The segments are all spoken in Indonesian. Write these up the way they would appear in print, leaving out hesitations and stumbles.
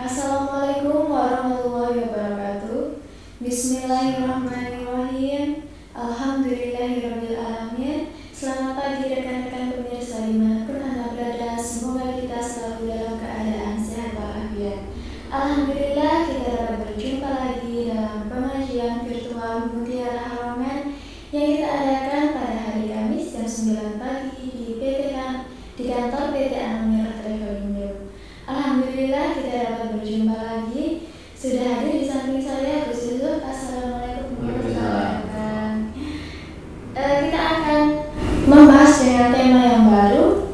Assalamualaikum warahmatullahi wabarakatuh. Bismillahirrahmanirrahim. Alhamdulillahirabbil alamin. Selamat pagi rekan-rekan pemirsa dimanapun Anda berada. Semoga kita selalu dalam keadaan sehat walafiat. Alhamdulillah kita dapat berjumpa lagi dalam pengajian virtual Mutiara Haramain yang kita adakan pada hari Kamis jam 9 pagi di kantor PT Anamira Travel. Alhamdulillah kita dapat berjumpa lagi. Sudah hadir di samping saya Gus Yusuf. Assalamualaikum warahmatullahi wabarakatuh. Kita akan membahas dengan tema yang baru,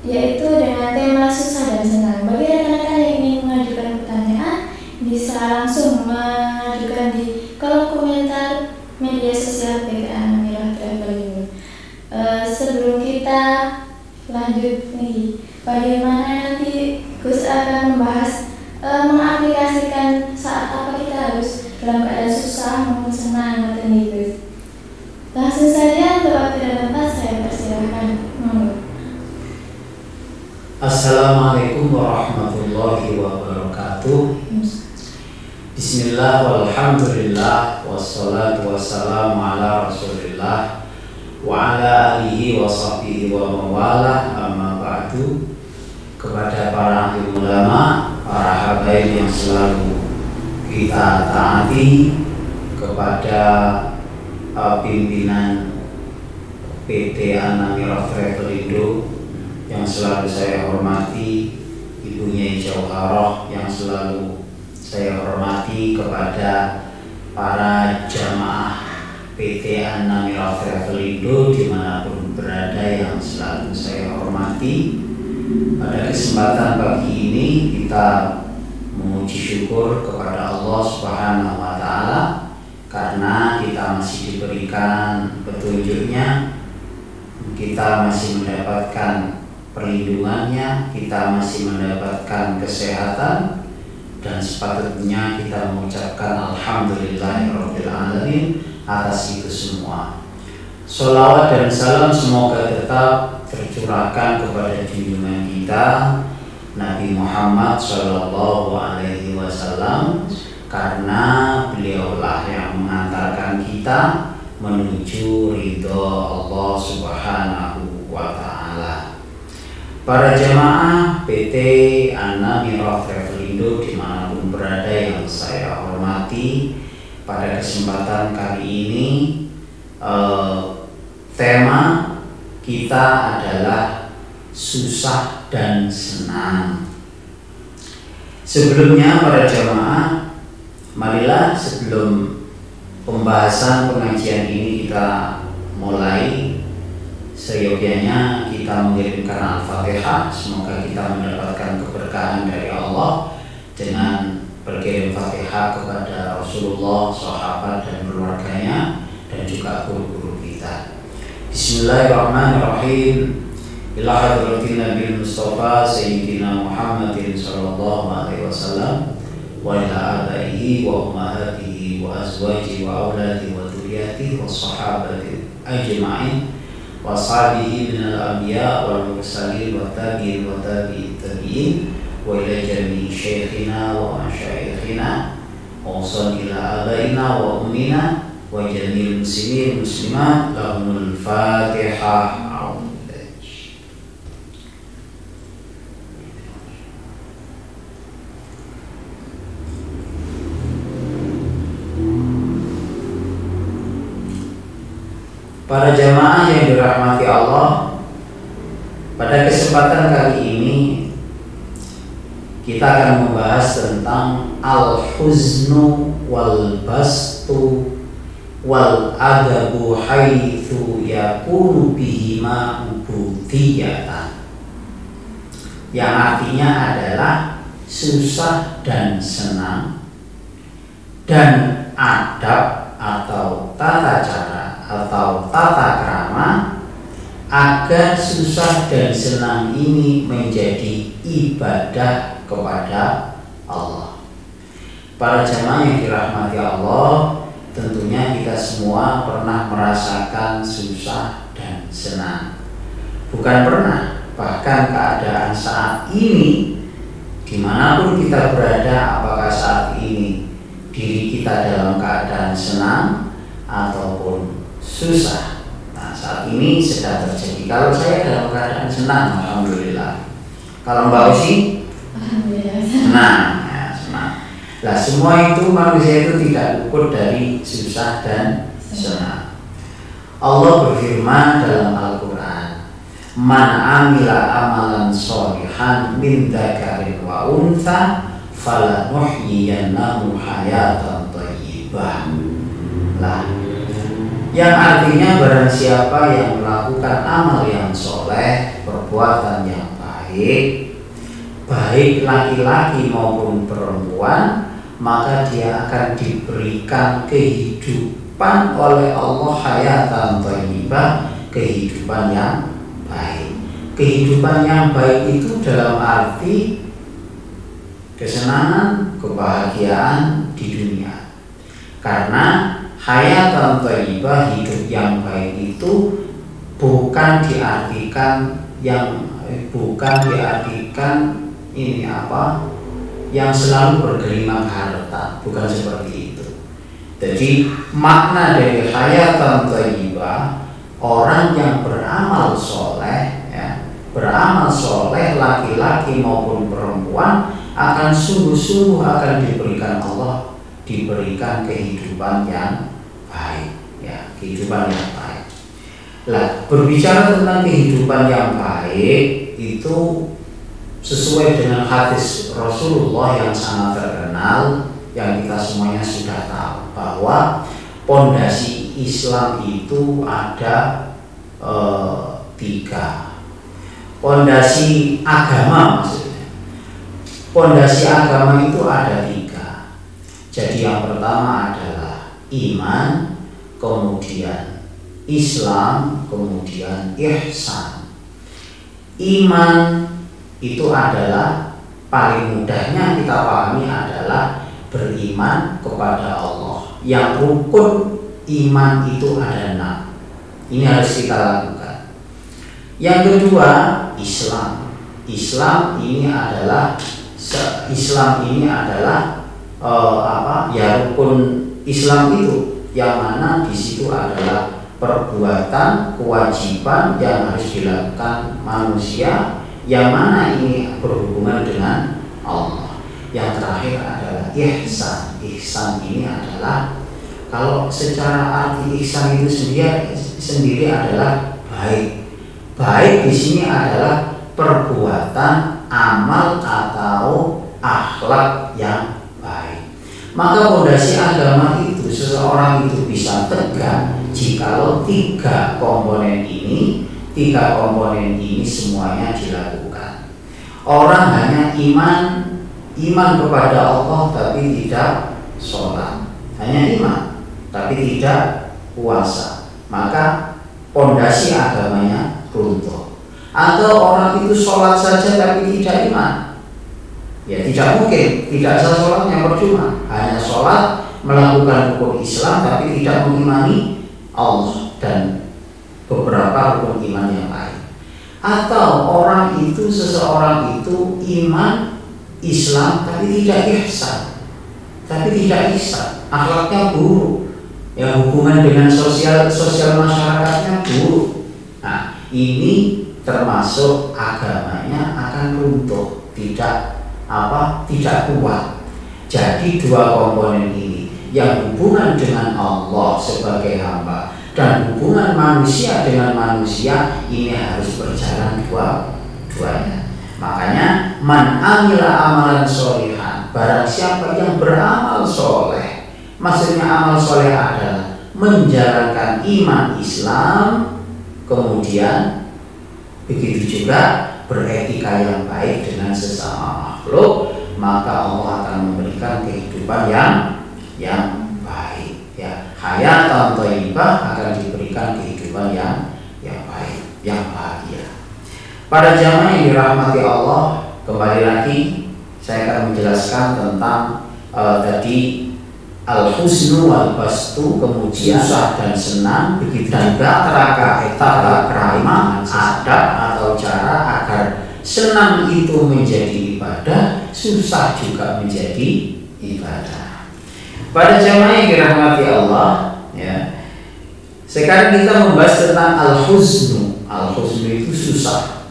yaitu dengan tema susah dan senang. Bagi rekan-rekan yang ingin mengajukan pertanyaan, bisa langsung mengajukan di kolom komentar media sosial PT Anamira Travel. Sebelum kita lanjut nih, bagaimana nanti Gus akan membahas mengaplikasikan saat apa kita harus dalam keadaan susah maupun senang nih Gus. Langsung saja untuk waktu dan tempat saya persilahkan. Assalamualaikum warahmatullahi wabarakatuh. Bismillah walhamdulillah wassalatu wassalamu ala rasulillah wa ala alihi wa sahbihi wa mawalah, amma ba'du. Kepada para ulama, para habaib yang selalu kita taati, kepada pimpinan PT Anamira Travel Indo yang selalu saya hormati, Ibu Nyai Jauharoh yang selalu saya hormati, kepada para jamaah PT Anamira Travel Indo dimanapun berada yang selalu saya hormati. Pada kesempatan pagi ini kita memuji syukur kepada Allah Subhanahu wa Ta'ala karena kita masih diberikan petunjuknya, kita masih mendapatkan perlindungannya, kita masih mendapatkan kesehatan, dan sepatutnya kita mengucapkan alhamdulillahirabbil alamin atas itu semua. Sholawat dan salam semoga tetap tercurahkan kepada junjungan kita Nabi Muhammad Sallallahu Alaihi Wasallam, karena beliaulah yang mengantarkan kita menuju ridho Allah Subhanahu wa Ta'ala. Para jamaah PT Anamira Travel Indo dimanapun berada yang saya hormati, pada kesempatan kali ini tema kita adalah susah dan senang. Sebelumnya para jamaah, marilah sebelum pembahasan pengajian ini kita mulai, seyogyanya kita mengirimkan Al-Fatihah. Semoga kita mendapatkan keberkahan dari Allah dengan berkirim Fatihah kepada Rasulullah, sahabat dan keluarganya, dan juga guru-guru kita. Bismillahirrahmanirrahim. Ila hadratin Nabi Mustafa Sayyidina Muhammadin sallallahu alaihi wasallam wa ila abaihi wa ummahatihi wa azwajihi wa auladihi wa dzurriyyatihi wa sahabati ajma'in wa sahbihi minal anbiya wal mursalin wa tabi'in wa tabi'in tabi'in wa ila jami'i syekhina wa masyayikhina wa usul ila abaina wa ummina wa jami'il muslimin muslimat lahumul fatihah. Para jamaah yang dirahmati Allah, pada kesempatan kali ini kita akan membahas tentang al-huznu wal bastu wal adabu haitsu yakunu bihima ubudiyatan, yang artinya adalah susah dan senang, dan adab atau tata cara atau tata krama agar susah dan senang ini menjadi ibadah kepada Allah. Para jamaah yang dirahmati Allah, tentunya kita semua pernah merasakan susah dan senang. Bukan pernah, bahkan keadaan saat ini Dimanapun kita berada, apakah saat ini diri kita dalam keadaan senang ataupun susah. Nah, saat ini sedang terjadi. Kalau saya dalam keadaan senang, alhamdulillah. Kalau Mbak Usi, Alhamdulillah. senang, ya, senang. Nah, semua itu manusia itu tidak luput dari susah dan senang. Allah berfirman dalam Al-Quran, "Man amila amalan sholihan min dzakarin wa untha falanuhyiyannahu hayatan thayyibah." Lah, yang artinya barang siapa yang melakukan amal yang soleh, perbuatan yang baik, baik laki-laki maupun perempuan, maka dia akan diberikan kehidupan oleh Allah hayatan thayyibah, kehidupan yang baik. Kehidupan yang baik itu dalam arti kesenangan, kebahagiaan di dunia. Karena hayatan thayyibah, hidup yang baik itu bukan diartikan ini apa yang selalu bergelimang harta, bukan seperti itu. Jadi makna dari hayatan thayyibah, orang yang beramal soleh, ya, beramal soleh laki-laki maupun perempuan akan sungguh-sungguh akan diberikan Allah, diberikan kehidupan yang baik, ya, kehidupan yang baik. Lah, berbicara tentang kehidupan yang baik itu sesuai dengan hadis Rasulullah yang sangat terkenal, yang kita semuanya sudah tahu bahwa pondasi Islam itu ada 3. Pondasi agama maksudnya. Pondasi agama itu ada 3. Jadi yang pertama adalah iman, kemudian Islam, kemudian ihsan. Iman itu adalah paling mudahnya kita pahami adalah beriman kepada Allah. Yang rukun iman itu ada 6. Ini harus kita lakukan. Yang kedua, Islam. Islam ini adalah rukun Islam itu yang mana di situ adalah perbuatan kewajiban yang harus dilakukan manusia, yang mana ini berhubungan dengan Allah. Yang terakhir adalah ihsan. Ihsan ini adalah, kalau secara arti ihsan itu sendiri adalah baik. Baik di sini adalah perbuatan, amal atau akhlak yang baik. Maka pondasi agama itu seseorang itu bisa tegak jikalau 3 komponen ini semuanya dilakukan. Orang hanya iman kepada Allah tapi tidak sholat, hanya iman tapi tidak puasa, maka pondasi agamanya runtuh. Atau orang itu sholat saja tapi tidak iman, ya tidak mungkin, tidak sah sholatnya, percuma. Hanya sholat, melakukan rukun Islam tapi tidak mengimani Allah dan beberapa rukun iman yang lain. Atau seseorang itu iman Islam tapi tidak ihsan, akhlaknya buruk, ya, hubungan dengan sosial masyarakatnya buruk. Nah, ini termasuk agamanya akan runtuh, tidak kuat. Jadi 2 komponen ini, yang hubungan dengan Allah sebagai hamba dan hubungan manusia dengan manusia, ini harus berjalan dua-duanya. Makanya man amila amalan sholihan, barang siapa yang beramal soleh, maksudnya amal soleh adalah menjalankan iman Islam, kemudian begitu juga beretika yang baik dengan sesama makhluk, maka Allah akan memberikan kehidupan yang baik, ya. Hayatan thayyibah, akan diberikan kehidupan yang baik, yang bahagia. Pada jamaah yang dirahmati Allah, kembali lagi saya akan menjelaskan tentang tadi al-husnu wal bastu, kemudian susah dan senang, begitu juga tata krama, adab atau cara agar senang itu menjadi ibadah, susah juga menjadi ibadah. Pada jamaah yang dirahmati Allah, ya. Sekarang kita membahas tentang al-huznu. Al-huznu itu susah.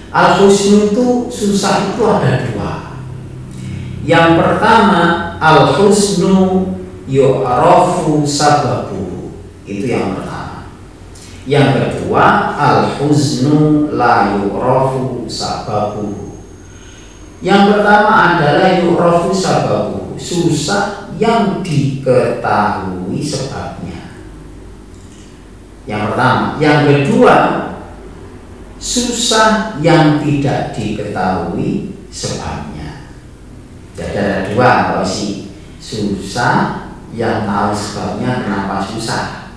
Al-huznu itu susah itu ada dua. Yang pertama, al-huznu yu'rafu sababu. Itu yang pertama. Yang kedua, al-huznu la yu'rafu sababu. Yang pertama adalah yu'rafu sababu, susah yang diketahui sebabnya. Yang pertama. Yang kedua, susah yang tidak diketahui sebabnya. Jadi ada dua sih. Susah yang tahu sebabnya kenapa susah.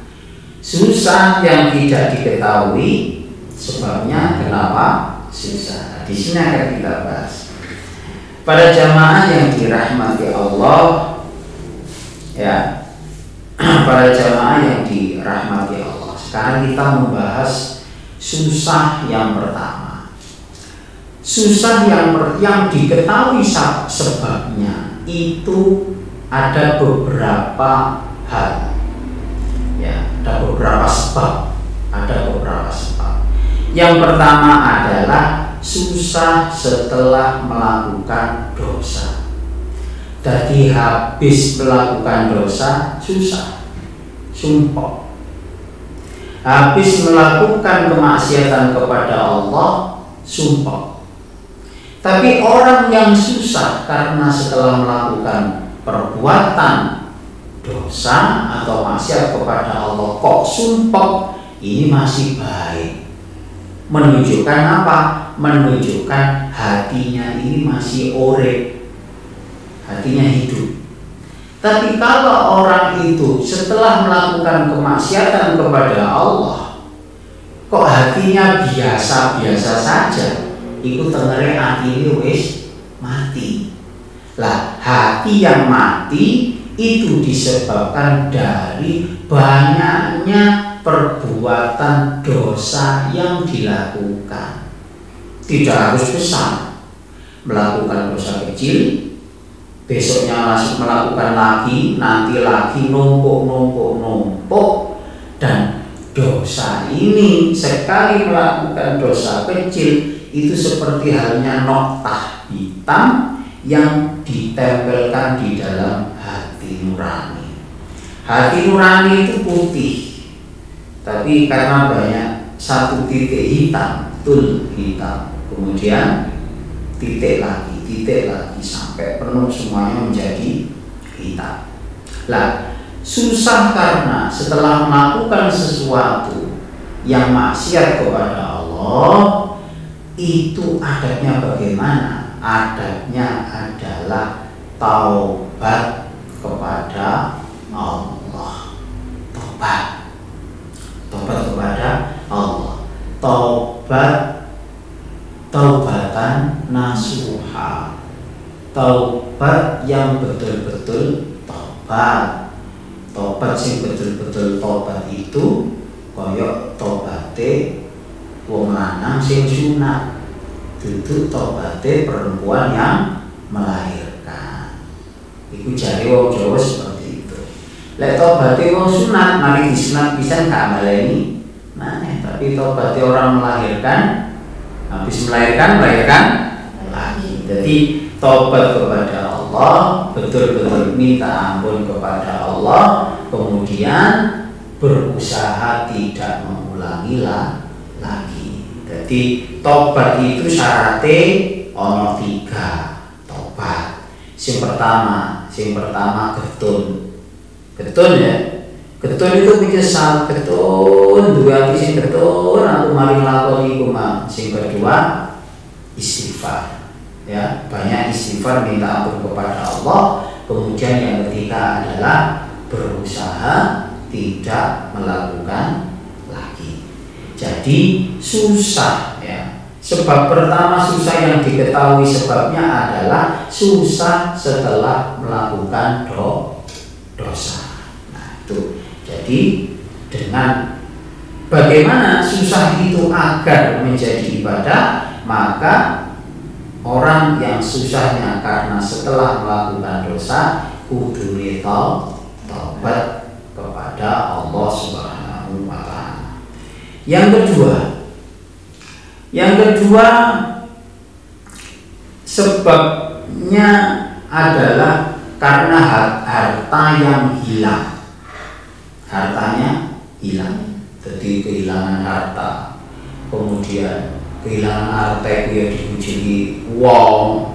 Susah yang tidak diketahui sebabnya kenapa susah. Di sini akan kita bahas. Pada jamaah yang dirahmati Allah, ya, pada jamaah yang dirahmati Allah. Sekarang kita membahas susah yang pertama. Susah yang diketahui sebabnya itu ada beberapa hal. Ya, ada beberapa sebab. Yang pertama adalah susah setelah melakukan dosa. Jadi habis melakukan dosa susah, sumpah. Habis melakukan kemaksiatan kepada Allah sumpah. Tapi orang yang susah karena setelah melakukan perbuatan dosa atau maksiat kepada Allah kok sumpah, ini masih baik. Menunjukkan apa? Menunjukkan hatinya ini masih urip, hatinya hidup. Tapi kalau orang itu setelah melakukan kemaksiatan kepada Allah kok hatinya biasa-biasa saja, itu tengere hati ini wis mati. Lah, hati yang mati itu disebabkan dari banyaknya perbuatan dosa yang dilakukan. Tidak harus besar. Melakukan dosa kecil, besoknya masih melakukan lagi, nanti lagi numpuk, dan dosa ini sekali melakukan dosa kecil itu seperti halnya noktah hitam yang ditempelkan di dalam hati nurani. Hati nurani itu putih, tapi karena banyak satu titik hitam, hitam, kemudian titik lagi sampai penuh semuanya menjadi hitam. Lah, susah karena setelah melakukan sesuatu yang maksiat kepada Allah, itu adatnya bagaimana? Adatnya adalah taubat kepada Allah. Taubat kepada Allah. Taubatan nasuha. Taubat yang betul-betul taubat. Taubat sing betul-betul taubat itu koyok taubate wong lanang sing sunat. Itu taubate perempuan yang melahirkan. Iku jare wong Jawa seperti itu. Lek taubate wong sunat, mari disunat pisan gak baleni. Nah, tapi taubate orang melahirkan, habis melahirkan lagi. Jadi taubat kepada Allah, betul-betul minta ampun kepada Allah, kemudian berusaha tidak mengulangi lagi. Jadi tobat itu syaratnya ono 3 tobat. Yang pertama getun ya. Getun itu pikir getun dua hati sing getun aku mari nglakoni iku mah. Yang kedua istighfar. Ya, banyak istighfar minta ampun kepada Allah. Kemudian yang ketiga adalah berusaha tidak melakukan lagi. Jadi susah ya. Sebab pertama susah yang diketahui sebabnya adalah susah setelah melakukan dosa. Nah, itu. Jadi dengan bagaimana susah itu agar menjadi ibadah, maka orang yang susahnya karena setelah melakukan dosa kudu taubat kepada Allah Subhanahu wa Ta'ala. Yang kedua sebabnya adalah karena harta yang hilang. Hartanya hilang, jadi kehilangan harta, kemudian kehilangan harta itu ya dibujuki wong,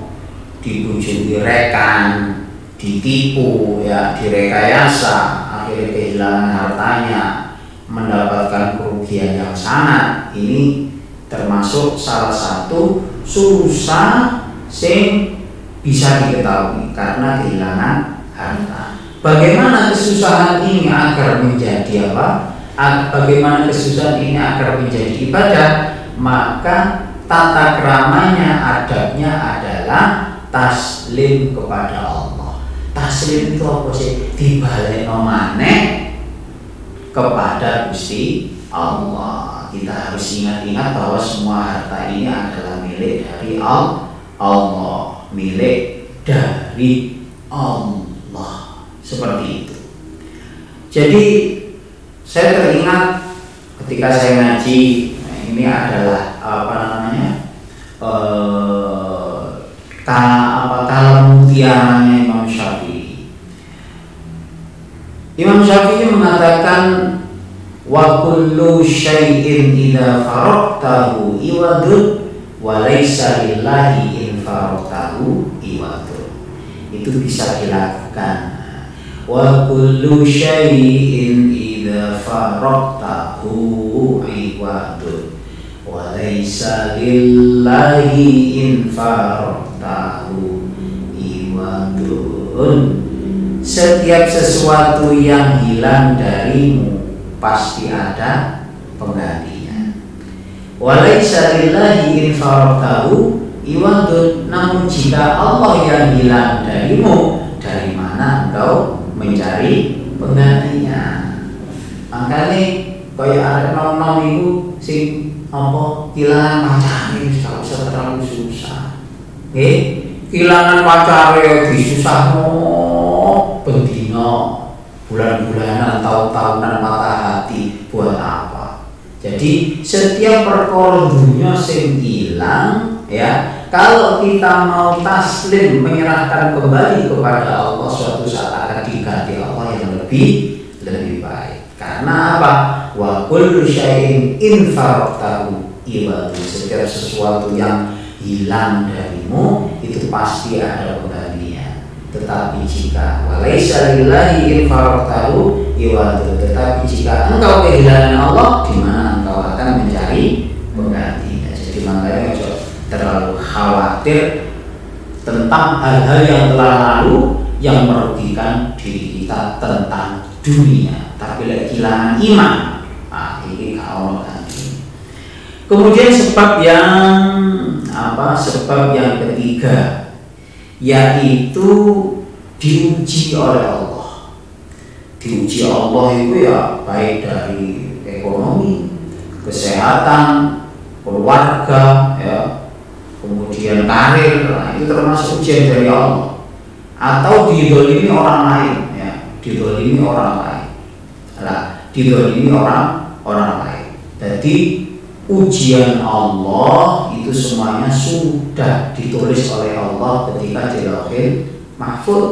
dibujuki rekan, ditipu, ya direkayasa, akhirnya kehilangan hartanya, mendapatkan kerugian yang sangat. Ini termasuk salah satu susah sing bisa diketahui karena kehilangan harta. Bagaimana kesusahan ini agar menjadi apa? Bagaimana kesusahan ini agar menjadi ibadah? Maka tata keramanya, adabnya adalah taslim kepada Allah. Taslim itu apa sih? Dibalekno maneh kepada Gusti Allah. Kita harus ingat-ingat bahwa semua harta ini adalah milik dari Allah, milik dari Allah. Seperti itu. Jadi saya teringat ketika saya ngaji, ini adalah kalam mutiaranya Imam Syafi'i. Imam Syafi'i mengatakan wa kullu syai'in idza faraqtahu iwadun wa laysa lillahi in faraqtahu iwadun. Itu bisa dilakukan. Wa kullu syai'in idza faraqtahu iwadun wa laysa lillahi in faraqtahu iwadun. Setiap sesuatu yang hilang darimu pasti ada penggantinya. Wa laysa lillahi in faraqtahu iwadun. Namun jika Allah yang hilang darimu, dari mana engkau mencari penggantinya? Makanya kaya arek nom-nom iku sing apa kehilangan pacare gak usah terlalu susah. Kehilangan pacare disusahno bendina, bulan-bulanan, tahun-tahunan, patah hati buat apa? Jadi setiap perkara dunia sing hilang, ya, kalau kita mau taslim, menyerahkan kembali kepada Allah, suatu saat akan diganti Allah yang lebih baik. Karena apa? Wa kullu syai'in in faraqtahu iwadu. Setiap sesuatu yang hilang darimu itu pasti ada penggantinya. Tetapi jika wa laisa lillahi in faraqtahu iwadu, tetapi jika engkau kehilangan Allah, di mana engkau akan mencari penggantinya. Jadi makanya terlalu khawatir tentang hal-hal yang telah lalu yang merugikan diri kita tentang dunia, tapi lagi kehilangan iman, ini kalau nanti. Kemudian sebab yang ketiga, yaitu diuji oleh Allah. Diuji Allah itu ya baik dari ekonomi, kesehatan, keluarga, ya, kemudian karir, itu termasuk ujian dari Allah. Atau didolimi orang lain, ya, didolimi orang lain. Didolimi orang lain. Jadi ujian Allah itu semuanya sudah ditulis oleh Allah ketika di Lauhul Mahfuz.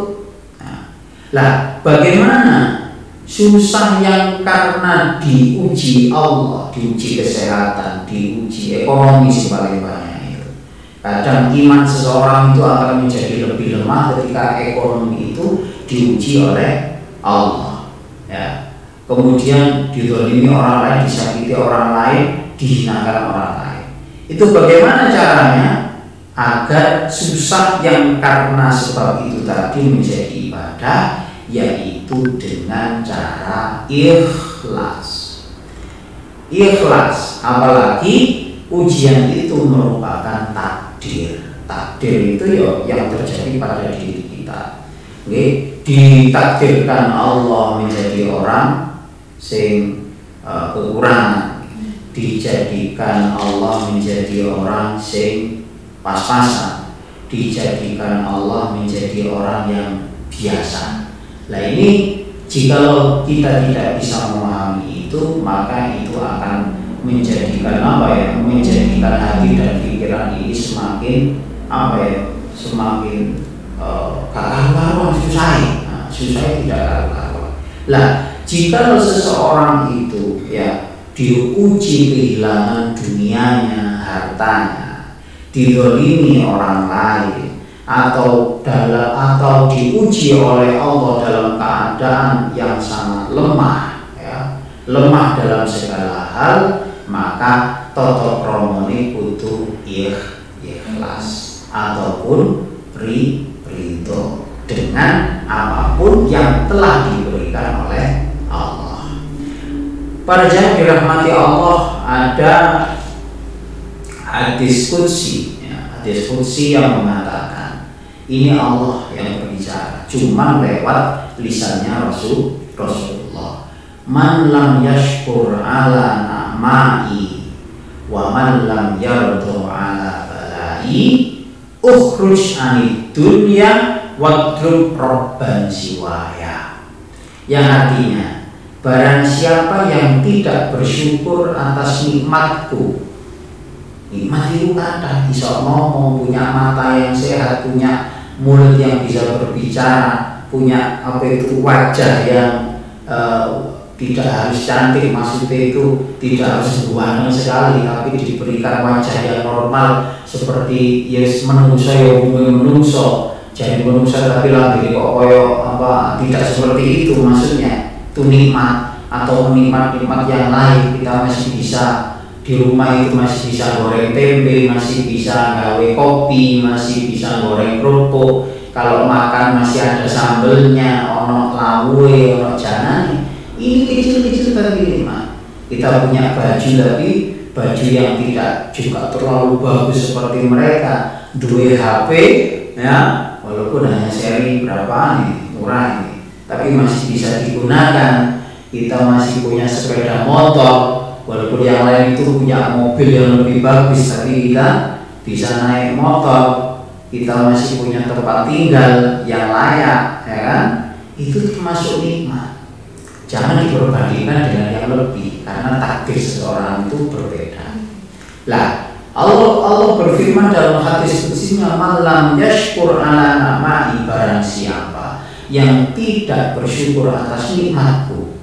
Bagaimana susah yang karena diuji Allah, diuji kesehatan, diuji ekonomi paling banyak itu. Kadang iman seseorang itu akan menjadi lebih lemah ketika ekonomi itu diuji oleh Allah. Ya. Kemudian didolimi orang lain, disakiti orang lain, dihinakan orang lain. Itu bagaimana caranya agar susah yang karena sebab itu tadi menjadi ibadah, yaitu dengan cara ikhlas. Ikhlas, apalagi ujian itu merupakan takdir. Takdir itu yang terjadi pada diri kita. Ditakdirkan Allah menjadi orang sing kekurangan, dijadikan Allah menjadi orang sing pas-pasan, dijadikan Allah menjadi orang yang biasa. Nah ini jikalau kita tidak bisa memahami itu, maka itu akan menjadikan menjadikan hati dan pikiran ini semakin semakin karuan, susah tidak karuan. Lah jikalau seseorang itu diuji kehilangan dunianya, hartanya, didolimi orang lain, atau diuji oleh Allah dalam keadaan yang sangat lemah, lemah dalam segala hal, maka toto kromone kudu ikhlas ataupun ridho dengan apapun yang telah diberikan oleh Allah. Para jemaah dirahmati Allah, ada hadis qudsi yang mengatakan ini Allah yang berbicara, cuma lewat lisannya Rasulullah. Man lam yashkur ala na'mai wa man lam yardo ala balai ukhruj anid dunya wadrub robban siwaya. Yang artinya, barang siapa yang tidak bersyukur atas nikmatku, nikmat itu ada, bisa ngomong, punya mata yang sehat, punya mulut yang bisa berbicara, punya wajah yang tidak harus cantik, maksudnya itu tidak harus buangan sekali, tapi diberikan wajah yang normal seperti menungso, jadi menungso tapi lagi kok tidak seperti itu, maksudnya itu nikmat atau nikmat yang lain. Kita masih bisa di rumah itu masih bisa goreng tempe, masih bisa gawe kopi, masih bisa goreng kerupuk. Kalau makan masih ada sambelnya, ono lawe, ono janane. Ini kecil-kecil tapi nikmat. Kita punya baju tapi baju yang tidak juga terlalu bagus seperti mereka. Dua HP, walaupun hanya seri berapa nih, murah ini, tapi masih bisa digunakan. Kita masih punya sepeda motor, walaupun yang lain itu punya mobil yang lebih bagus, tapi kita bisa naik motor. Kita masih punya tempat tinggal yang layak, itu termasuk nikmat. Jangan diperbandingkan dengan yang lebih, karena takdir seseorang itu berbeda. Lah, Allah berfirman dalam hadis qudsinya, "Malam yashkur ala na'mai", barang siapa yang tidak bersyukur atas nikmatku,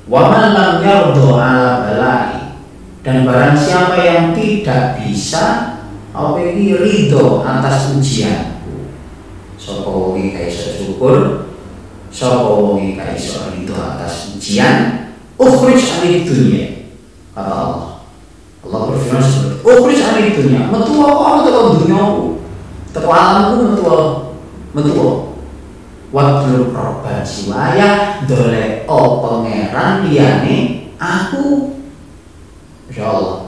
wa man lam yardo ala balai, dan barang siapa yang tidak bisa ridho atas ujianku, sapa wong iki iso syukur, sapa wong iki iso ridho atas ujian, ukhruj anid dunya, kata Allah. Allah berfirman seperti ukhruj anid dunya, metu apa teko dunyaku, teko alamku, metu wadrub robban siwaya, dolek pangeran liyane aku, insyaallah.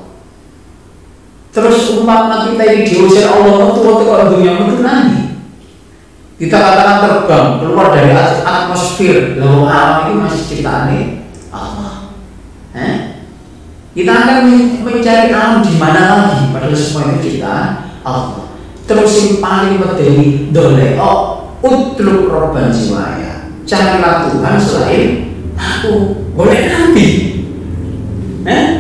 Terus umpama kita ini diusir Allah, metu dunia, metu nanti kita katakan terbang keluar dari atmosfer, lalu alam ini masih ciptaane Allah. Kita akan mencari alam di mana lagi, padahal semua itu ciptaan Allah. Terus yang paling medeni dolek utlub robban siwaya, carilah Tuhan selain aku. Boleh nanti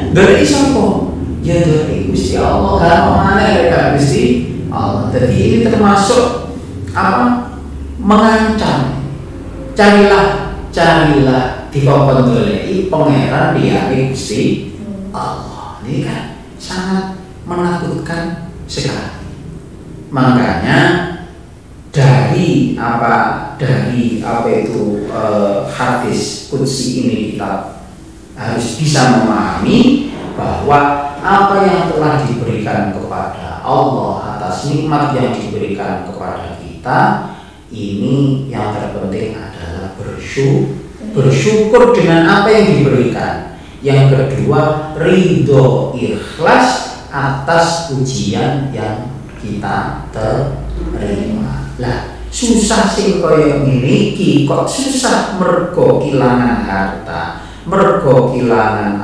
dolek siapa? Ya dari Gusti Allah, kalau mana ada Gusti Allah. Jadi ini termasuk mengancam. Carilah dikongkon dolei pangeran dia Gusti Allah. Ini kan sangat menakutkan sekali. Makanya dari hadis qudsi ini kita harus bisa memahami bahwa apa yang telah diberikan kepada Allah atas nikmat yang diberikan kepada kita, ini yang terpenting adalah bersyukur dengan apa yang diberikan. Yang kedua, ridho, ikhlas atas ujian yang kita terima. Lah, susah sing koyo ngene kok susah mergo kehilangan harta, mergo kehilangan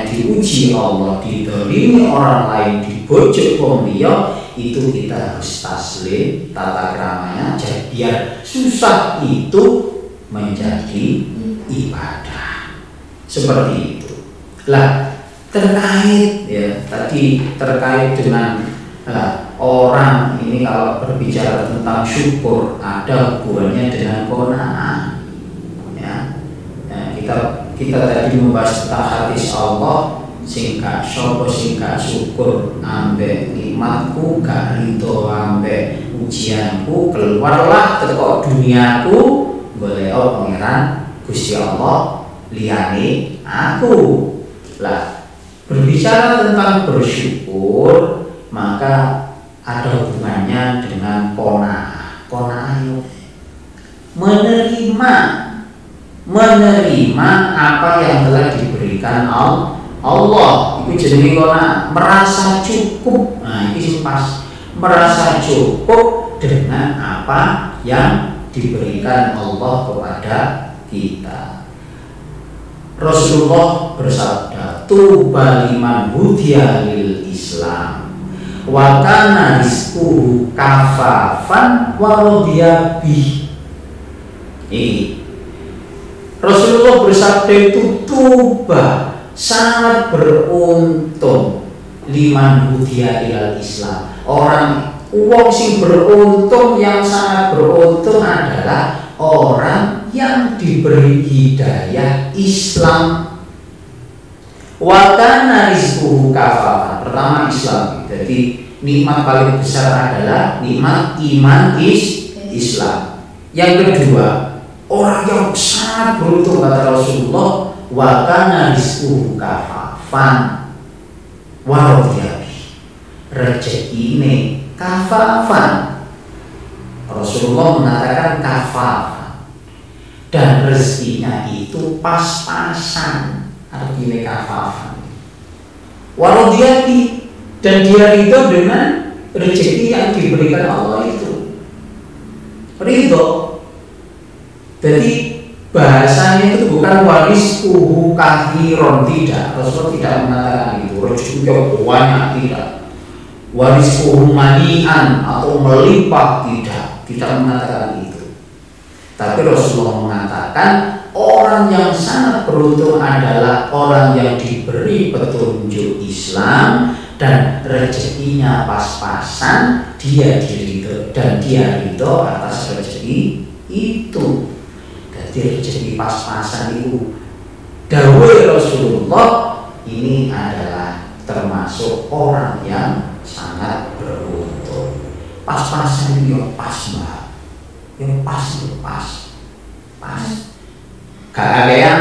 diuji Allah, didolimi orang lain, dibojok wong liya, itu kita harus taslim tata keramanya, jadi biar susah itu menjadi ibadah. Seperti itu. Lah, terkait ya tadi terkait dengan orang ini kalau berbicara tentang syukur ada hubungannya dengan qanaah. Ya, kita tadi membahas tentang hadis Allah, sing gak syukur ambek nikmatku, gak rido ambek ujianku, keluarlah teko duniaku, golek pangeran Gusti Allah liyane aku. Lah, berbicara tentang bersyukur maka ada hubungannya dengan qanaah. Qanaah itu menerima apa yang telah diberikan Allah. Itu jenenge qanaah, merasa cukup. Nah, ini pas merasa cukup dengan apa yang diberikan Allah kepada kita. Rasulullah bersabda, tuba liman hudiya lil Islam wa kana rizquhu kafafan wa radiya bih. Rasulullah bersabda itu tuba, sangat beruntung liman hudiya ilal Islam. Wong sing beruntung, yang sangat beruntung adalah orang yang diberi hidayah Islam. Wa kana rizquhu kafafan. Pertama Islam. Jadi nikmat paling besar adalah nikmat iman Islam. Yang kedua, orang yang sangat beruntung kata Rasulullah, wa kana rizquhu kafafan wa radiya bih. Rezekine kafafan. Rasulullah mengatakan kafafan, dan rezekinya itu pas-pasan. Artinya kafafan. Wa radiya bih, dan dia ridho dengan rezeki yang diberikan Allah itu. Ridho. Jadi bahasanya itu bukan wariskuhu kathiron, tidak. Rasulullah tidak mengatakan itu. Rezekinya banyak, tidak. Wariskuhu manian atau melimpah, tidak mengatakan itu. Tapi Rasulullah mengatakan orang yang sangat beruntung adalah orang yang diberi petunjuk Islam dan rezekinya pas-pasan, dia diridho dan dia ridho atas rezeki itu. Jadi rezeki pas-pasan itu dawuh Rasulullah ini adalah termasuk orang yang sangat beruntung. Pas-pasan itu yang pas, Mbak. Yang pas itu pas. Gak adean,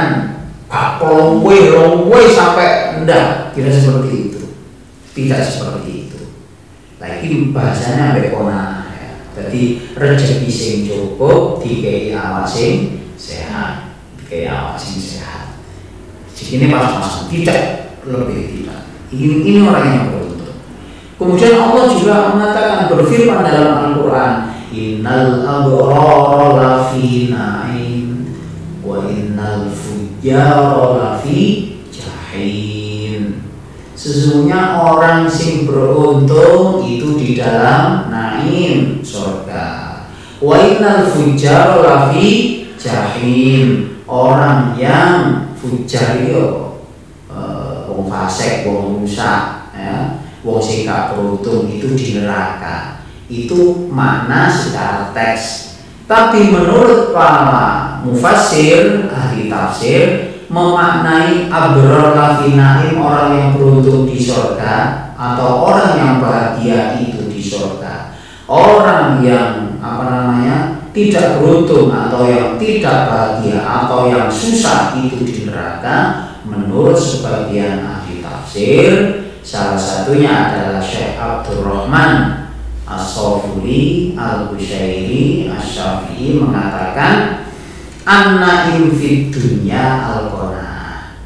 gak longwe sampai enggak, tidak seperti itu. Tidak seperti itu. Lagi bahasanya ambek qanaah ya. Jadi rezeki sing cukup dikei awak sing sehat, dikei awak sing sehat. Jadi ini pas-pasan, tidak lebih tidak. Ini orang yang beruntung. Kemudian Allah juga mengatakan, berfirman dalam Al-Quran, innal abrara lafi na'im wa innal fujjara lafi jahim. Sesungguhnya orang sing beruntung itu di dalam naim, surga. Wa innal fujjara lafi jahim. Orang yang fujar itu wong fasik, wong rusak ya. Wong sing gak beruntung itu di neraka. Itu makna secara teks. Tapi menurut para mufassir, ahli tafsir, memaknai abrar lafi naim, orang yang beruntung di surga, atau orang yang bahagia itu di surga. Orang yang tidak beruntung atau yang tidak bahagia atau yang susah itu di neraka. Menurut sebagian ahli tafsir, salah satunya adalah Syekh Abdurrahman As-Sofuri Al-Bushairi Asy-Syafi'i mengatakan an-naim fid dunya al-qanaah.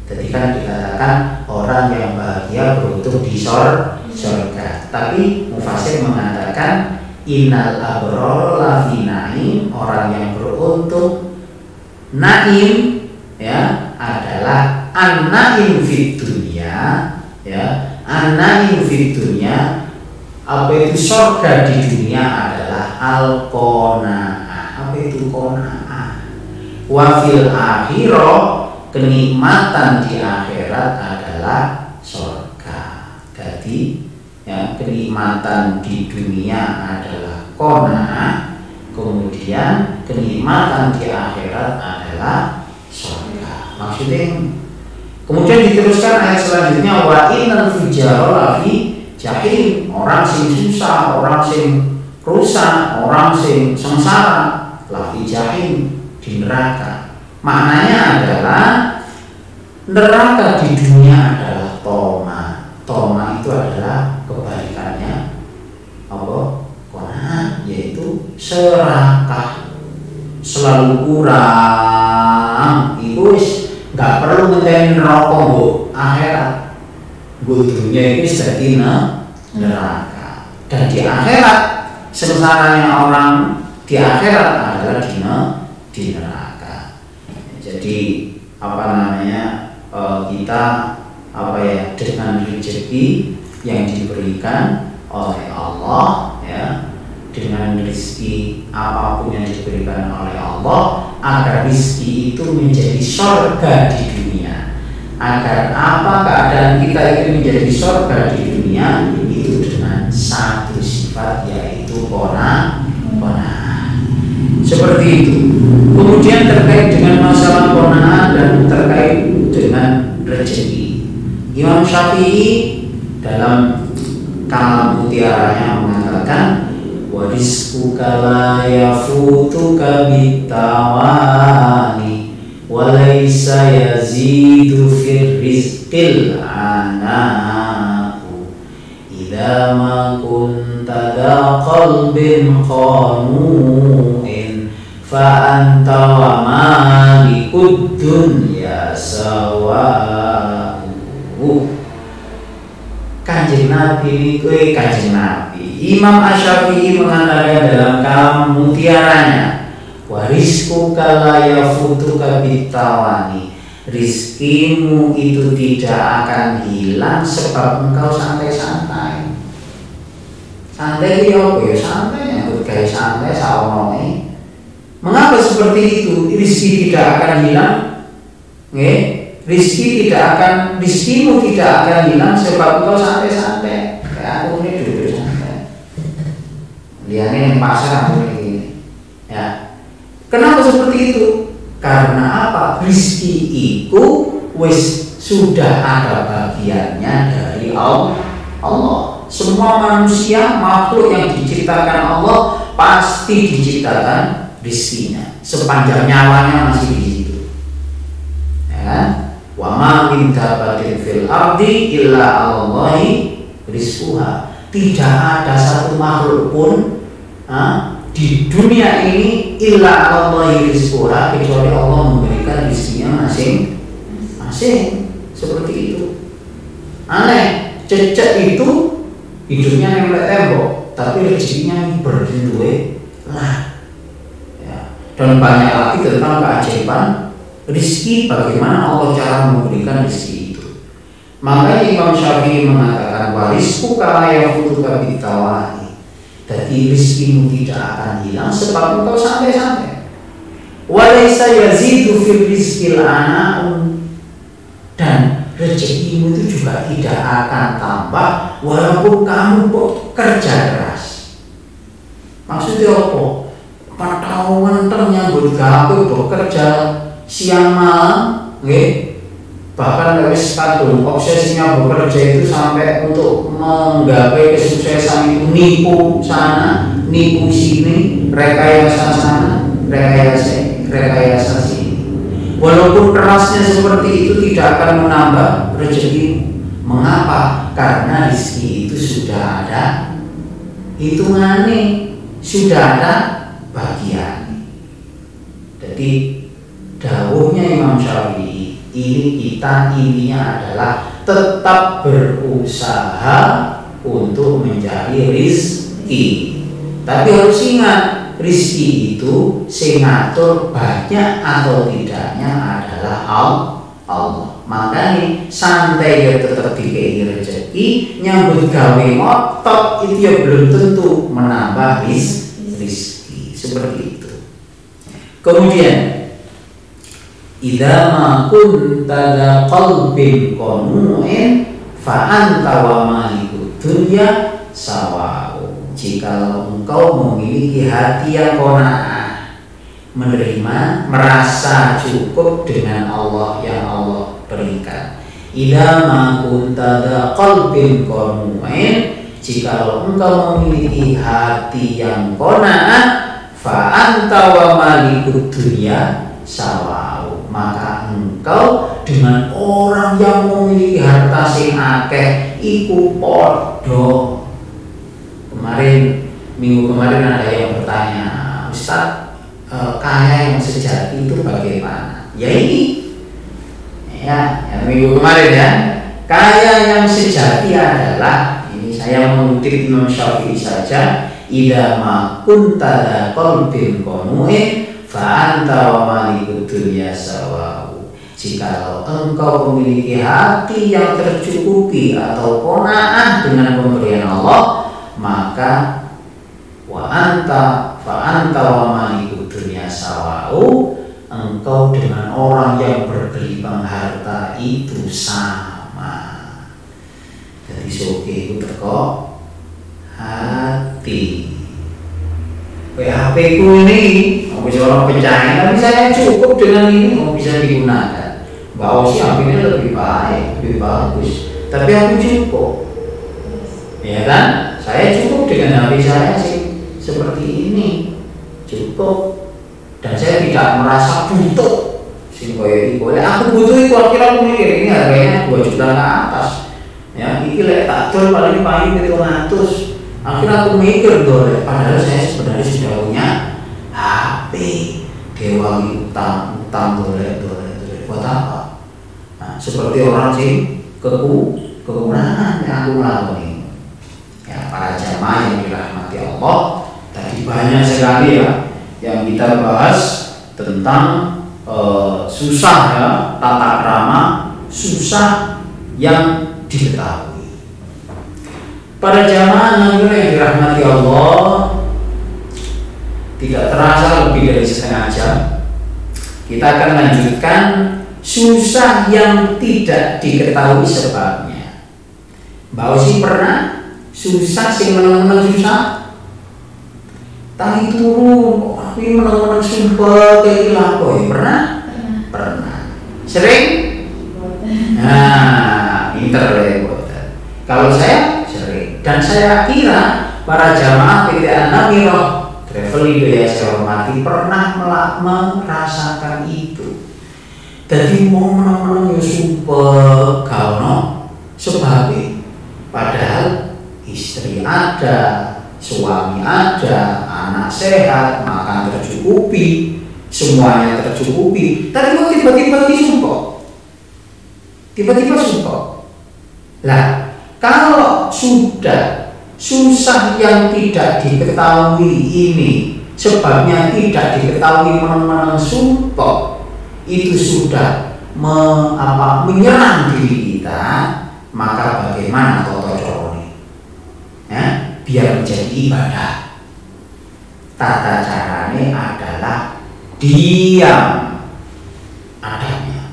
Jadi kan dikatakan orang yang bahagia beruntung di surga. Tapi mufassir mengatakan innal abrara lafi naim, orang yang beruntung naim ya adalah an-naim fid dunya ya. An-naim fid dunya apa itu surga di dunia adalah al-qanaah. Apa itu qanaah? Wa fil akhirah, kenikmatan di akhirat adalah surga. Jadi ya, kenikmatan di dunia adalah qanaah, kemudian kenikmatan di akhirat adalah surga. Maksudnya, kemudian diteruskan ayat selanjutnya, wa innal fujjara lafi jahim. Orang sing susah, orang sing rusak, orang sing sengsara lafi jahim, di neraka. Maknanya adalah neraka di dunia adalah toma. Toma itu adalah kebalikannya apa? Qanaah, yaitu serakah, selalu kurang. Iku nggak perlu ngenteni neraka bu akhirat. Bu dunia ini jadi neraka. Dan di akhirat sengsaranya orang di akhirat adalah di neraka. Jadi apa namanya, kita apa ya, dengan rezeki yang diberikan oleh Allah ya, dengan rezeki apapun yang diberikan oleh Allah, agar rezeki itu menjadi surga di dunia. Agar apa keadaan kita ini menjadi surga di dunia, itu dengan satu sifat, yaitu qanaah. Seperti itu. Kemudian terkait dengan masalah qanaah dan terkait dengan rezeki, Imam Syafi'i dalam Kalam Mutiaranya mengatakan, wa rizquka la yafutuka bitawani wa laysa yazidu fir rizqil anaku idza ma kunta da qalbin qanu'in fa anta wa malikud dunya sawa'u. Kanjeng Nabi ini Kanjeng Nabi Imam Asy-Syafi'i mengatakan dalam Kalam Mutiaranya, wa rizquka la yafutuka bitawani, rizkimu itu tidak akan hilang sebab engkau santai-santai. Santai itu apa ya? Santai nyambut gawe santai sawono. Mengapa seperti itu? Rizki tidak akan hilang. Rizkimu tidak akan hilang sebab engkau santai-santai. Kayak aku ini duduk santai. Liane yang pasar aku ini. Ya. Kenapa seperti itu? Karena apa? Rizki itu wis sudah ada bagiannya dari Allah. Semua manusia, makhluk yang diciptakan Allah pasti diciptakan rizkinya. Sepanjang nyawanya masih di situ. Ya. Wa ma min dabbatin fil ardi illa 'alallahi rizquha. Tidak ada satu makhluk pun di dunia ini illa 'alallahi rizquha, kecuali Allah memberikan rizkinya masing-masing. Seperti itu. Aneh, cecek itu hidupnya nempel tembok, tapi rezekinya berdua lah. Ya. Dan banyak lagi tentang keajaiban rizki, bagaimana Allah cara memberikan rizki itu. Makanya Imam Syafi'i mengatakan, wa rizquka la yafutuka bitawani. Jadi rizkimu tidak akan hilang sebab engkau santai-santai. Wa laysa yazidu fil rizqil ana'un. Dan rezekimu itu juga tidak akan tambah walaupun kamu bekerja keras. Maksudnya apa? Patauan ternyambut gawe bekerja siang malam, bahkan wis kadung obsesinya bekerja itu sampai untuk menggapai kesuksesan itu, nipu sana, nipu sini, rekayasa sana, rekayasa sini. Walaupun kerasnya seperti itu tidak akan menambah rezeki. Mengapa? Karena rezeki itu sudah ada hitungannya, sudah ada bagian. Jadi dawuhnya Imam Syafi'i intinya adalah tetap berusaha untuk mencari rizki. Tapi harus ingat, rizki itu sing ngatur banyak atau tidaknya adalah Allah. Makanya santai ya tetap dikei rezeki. rezeki, nyambut gawe ngotot itu ya belum tentu menambah rezeki. Seperti itu. Kemudian idza ma kunta dza qalbin qanu'in fa anta wa malikud dunya sawa'u. Jika engkau memiliki hati yang qanaah, menerima, merasa cukup dengan Allah yang Allah berikan. Idza ma kunta dza qalbin qanu'in, jika engkau memiliki hati yang qanaah, fa anta wa malikud dunya sawa'u, maka engkau dengan orang yang memiliki harta sing akeh iku padha. Minggu kemarin ada yang bertanya, Ustaz, kaya yang sejati itu bagaimana? Ya ini, ya minggu kemarin ya, kaya yang sejati adalah, ini saya mengutip Imam Syafi'i saja, idza ma kunta qalbin qanu'in fa anta wa malikud dunya sawa'u. Jika engkau memiliki hati yang tercukupi atau qanaah dengan pemberian Allah, maka wa anta wa malikud dunya sawa'u, engkau dengan orang yang bergelimang harta itu sama. Jadi soge itu teko hati. HP ku ini mau bisa orang pencahayaan, tapi saya cukup dengan ini mau bisa digunakan. Mbak Osi HP-nya lebih baik, lebih bagus, tapi aku cukup, ya kan? Saya cukup dengan HP saya sih seperti ini, cukup, dan saya tidak merasa butuh. Sing koyo iki, aku butuh itu akhirnya aku mikir ini harganya 2 juta ke atas. Ya, iki lek tak dol paling 700. Akhirnya aku mikir dole, padahal saya sebenarnya sudah punya HP. Dewa utang dole buat apa? Nah, seperti orang sih kekurangan yang aku lakukan. Ya, para jamaah yang dirahmati Allah, tadi banyak sekali ya yang kita bahas tentang susah ya, tata krama susah yang diketahui. Para jamaah yang dirahmati Allah, tidak terasa lebih dari setengah jam kita akan lanjutkan susah yang tidak diketahui sebabnya. Mbak Osi pernah susah sih menang-menang susah? Tangi turun, tapi menang-menang sumpah kayak lakoy. Pernah? Pernah. Sering? Nah, pinter ya. Kalau saya sering, dan saya kira para jamaah PT An-Namirah Travel Indo yang saya hormati pernah merasakan itu. Jadi mau menang-menang ya sumpah kauno sebabnya, padahal istri ada, suami ada, anak sehat, makan tercukupi, semuanya tercukupi. Tapi kok tiba-tiba disumpah? Tiba-tiba sumpah. Lah, kalau sudah susah yang tidak diketahui ini sebabnya tidak diketahui menang-menang sumpah, itu sudah menyerang diri kita, maka bagaimana toto corone? Ya, biar menjadi ibadah. Tata caranya adalah diam adanya.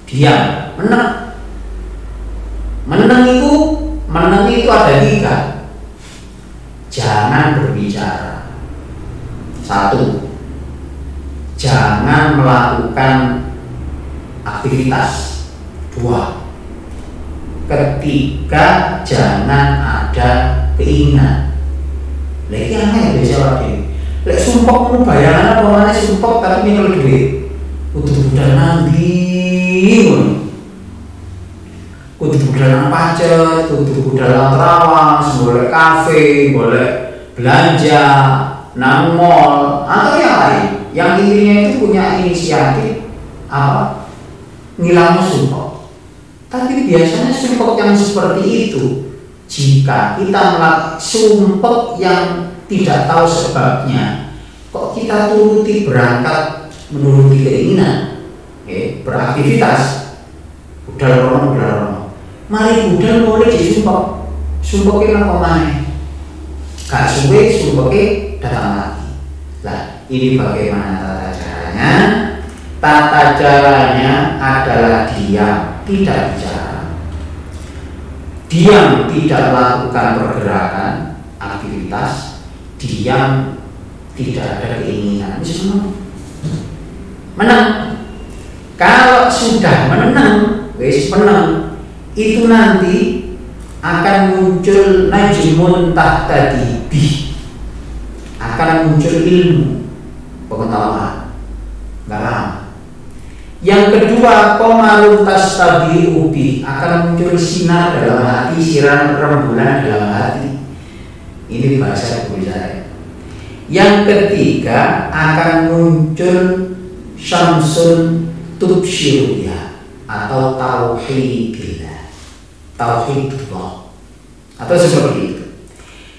Diam, menang itu ada 3. Jangan berbicara. 1, jangan melakukan aktivitas. 2, ketiga, jangan ada keinginan. Lagi aneh biasa lagi. Lek sumpah mau bayangan apa mana sumpah tapi nyekel duit. Udah nanti. Kudu budal pacet, kudu budal terawang, boleh kafe, boleh belanja, nang mall, atau yang lain. Yang intinya itu punya inisiatif apa? Ngilang sumpah. Tapi biasanya sumpah yang seperti itu, jika kita melakukan sumpah yang tidak tahu sebabnya, kok kita turuti berangkat menuruti keinginan, beraktivitas, budal rono, mari budal mulai disumpek. Sumpeke nang omahe. Gak suwe sumpeke datang lagi. Lah, ini bagaimana tata caranya? Tata caranya adalah diam, tidak bicara. Diam, tidak melakukan pergerakan, aktivitas. Diam, tidak ada keinginan. Ini semua menang. Kalau sudah menang, wis menang, itu nanti akan muncul najmun tahta dibih, akan muncul ilmu pengetahuan. Nggak lama. Yang kedua, komarun tastabi'u bi, akan muncul sinar dalam hati, sinar rembulan dalam hati. Ini bahasa guru saya. Yang ketiga, akan muncul syamsun tubsyiriyah atau tauhidillah, tauhidullah, atau seperti itu.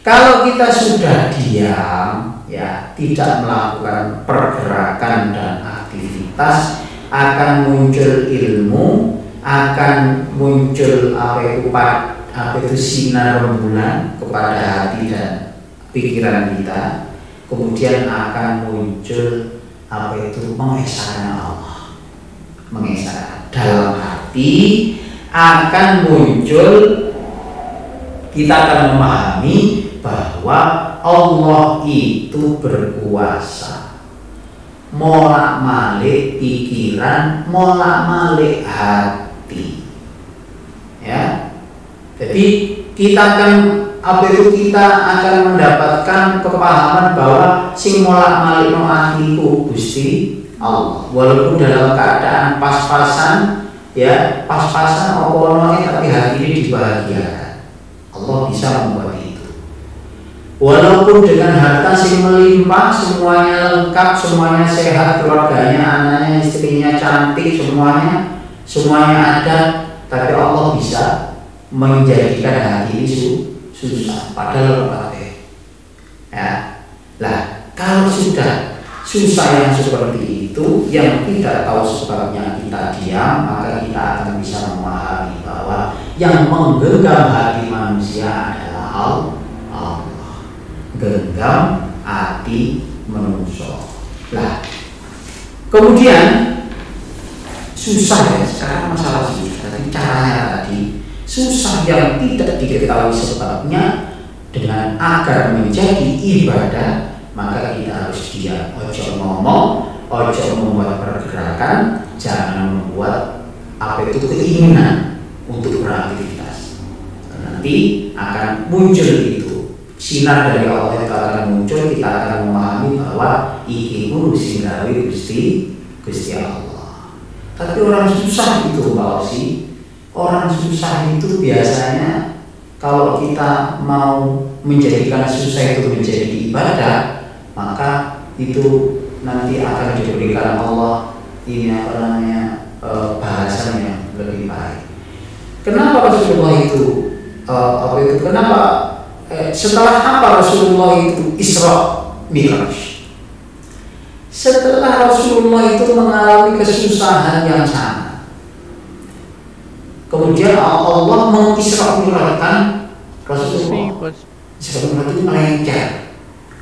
Kalau kita sudah diam, ya, tidak melakukan pergerakan dan aktivitas, akan muncul ilmu, akan muncul apa itu sinar rembulan kepada hati dan pikiran kita. Kemudian akan muncul mengesahkan Allah, mengesahkan dalam hati. Akan muncul, kita akan memahami bahwa Allah itu berkuasa, molak-malik pikiran, molak-malik hati. Ya, jadi kita akan kita akan mendapatkan kepahaman bahwa sing molak-malik no hatiku Gusti Allah, walaupun dalam keadaan pas-pasan. Ya, pas-pasan omongannya tapi hati ini dibahagiakan. Allah bisa membuat itu. Walaupun dengan harta sing melimpah, semuanya lengkap, semuanya sehat, keluarganya, anaknya, istrinya cantik, semuanya ada, tapi Allah bisa menjadikan hati ini susah. Padahal pakai. Ya, lah kalau sudah susah yang seperti itu, yang tidak tahu sebabnya kita diam, maka kita akan bisa memahami bahwa yang menggenggam hati manusia adalah Allah. Genggam hati manusia. Lah, kemudian susah ya, sekarang masalah susah. Tapi caranya tadi susah yang tidak diketahui sebabnya, dengan agar menjadi ibadah. Maka kita harus diam, ojo ngomong, ojo membuat pergerakan, jangan membuat keinginan untuk beraktivitas. Nanti akan muncul itu, sinar dari Allah itu akan muncul, kita akan memahami bahwa iki sing gawe Gusti Allah. Tapi orang susah itu orang susah itu biasanya kalau kita mau menjadikan susah itu menjadi ibadah, maka itu nanti akan diberikan Allah bahasan yang lebih baik. Kenapa Rasulullah itu kenapa setelah apa Rasulullah itu Isra Mi'raj? Setelah Rasulullah itu mengalami kesusahan yang sama, kemudian Allah mengisra Mi'rajkan Rasulullah. Isra Mi'raj itu melenceng,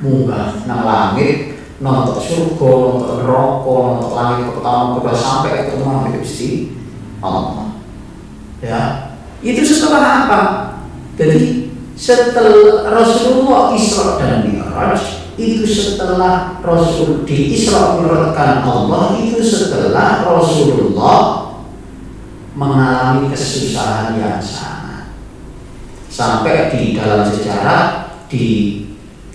munggah nang langit, nonton surga, nonton neraka, nonton langit pertama kedua sampai ke rumah Gusti Allah. Ya, itu setelah apa? Jadi setelah Rasulullah Isra dan Mi'raj, itu setelah Rasul di Isra Mi'rajkan Allah, itu setelah Rasulullah mengalami kesusahan yang sama. Sampai di dalam sejarah